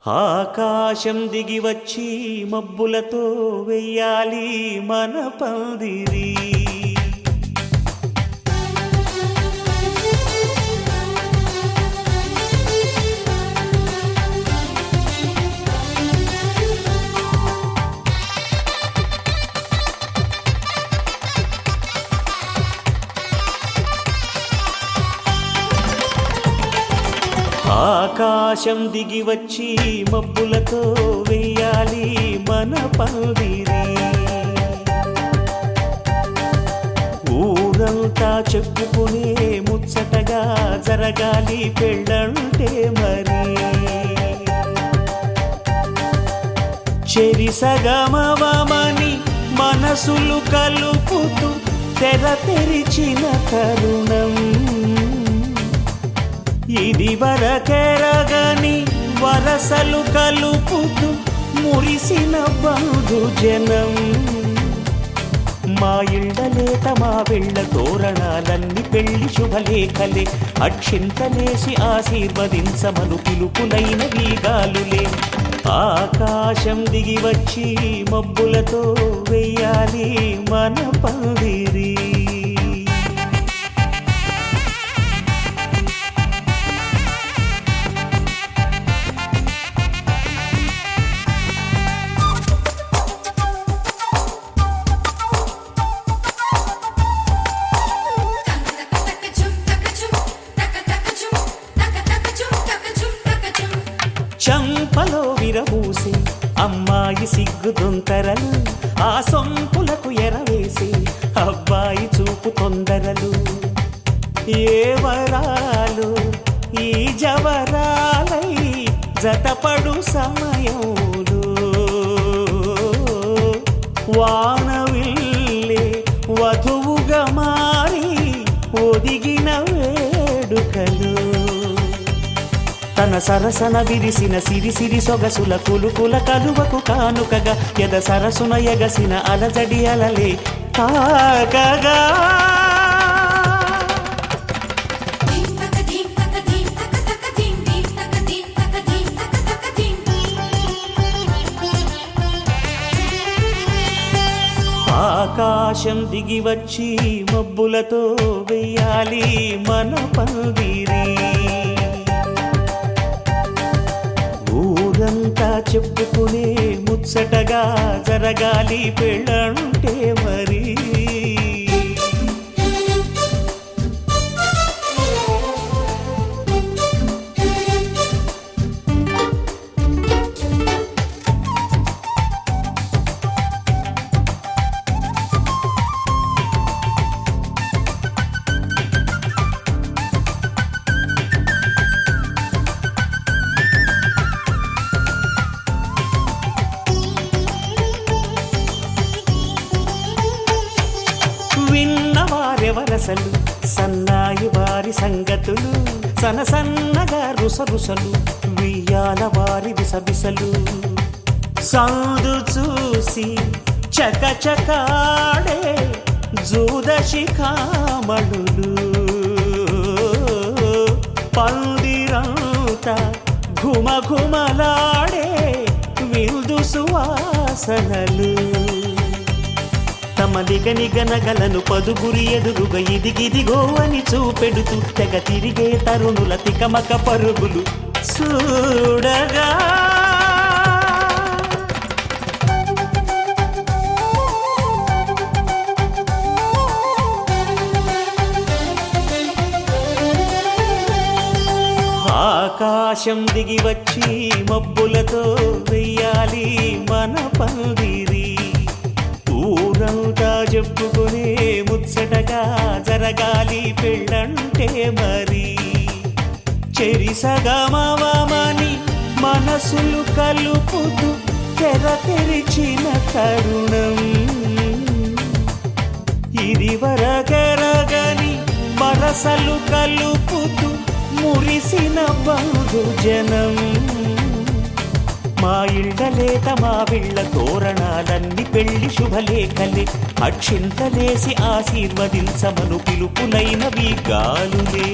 ఆకాశం దిగి వచ్చి మబ్బులతో వెయ్యాలి మన పందిరి. ఆకాశం దిగి వచ్చి మబ్బులతో వెయ్యాలి మన పందిరి. ఊరంతా చెప్పుకునే ముచ్చటగా జరగాలి పెళ్ళంటే మరి. చెరిసగమవమని మనసులు కలుపుతూ తెర తెరిచిన తరుణం ఇది వరకెరగని వరసలు కలుపుతూ మురిసిన బంధుజనం. మా ఇళ్ళలేత మా వెళ్ళ తోరణాలన్నీ పెళ్లి శుభలేఖలే. అక్షింతలేసి ఆశీర్వదించమను పిలుపులైన వీగాలులే. ఆకాశం దిగి వచ్చి మబ్బులతో వెయ్యాలి మన పందిరి. చంపలో విరబూసి అమ్మాయి సిగ్గుదొంతరలు, ఆ సొంపులకు ఎరవేసి అబ్బాయి చూపు తొందరలు. ఏ వరాలు ఈ జవరాలై జతపడు సమయంలో వానవిల్లే వధువుగా మారి ఒదిగిన వేడుకలు. తన సరసన విరిసిన సిరిసిరి సొగసుల కులుకుల కలువకు కానుకగా ఎద సరసున ఎగసిన అలజడి అలలే తాకగా. ఆకాశం దిగి వచ్చి మబ్బులతో వెయ్యాలి మన పందిరి. ఊరంతా చెప్పుకునే ముచ్చటగా జరగాలి పెళ్ళంటే మరి. విన్నవారెవరసలు సన్నాయి వారి సంగతులు, సనసన్నగా రుసరుసలు వియ్యాల వారి విసబిసలు. సందు చూసి చకచకాడే జూదశిఖామణులు, పందిరంతా ఘుమఘుమలాడే విందు సువాసనలు. తమ నిగనిగనగలను పదుగురి ఎదురుగా ఇదిగిదిగో అని చూపెడుతూ తెగ తిరిగే తరుణుల తికమక పరుగులు చూడగా. ఆకాశం దిగి వచ్చి మబ్బులతో వెయ్యాలి మన పందిరి. ఊరంతా చెప్పుకునే ముచ్చటగా జరగాలి పెళ్ళంటే మరి. చెరిసగమవమని మనసులు కలుపుతూ తెర తెరిచిన తరుణం ఇది వరకెరగని వరసలు కలుపుతూ మురిసిన బంధుజనం. మా ఇళ్ళలేత మా వెళ్ళ తోరణాలన్నీ పెళ్లి శుభలేఖలే. అక్షింతలేసి ఆశీర్వదించమను పిలుపులైనవి గాలులే.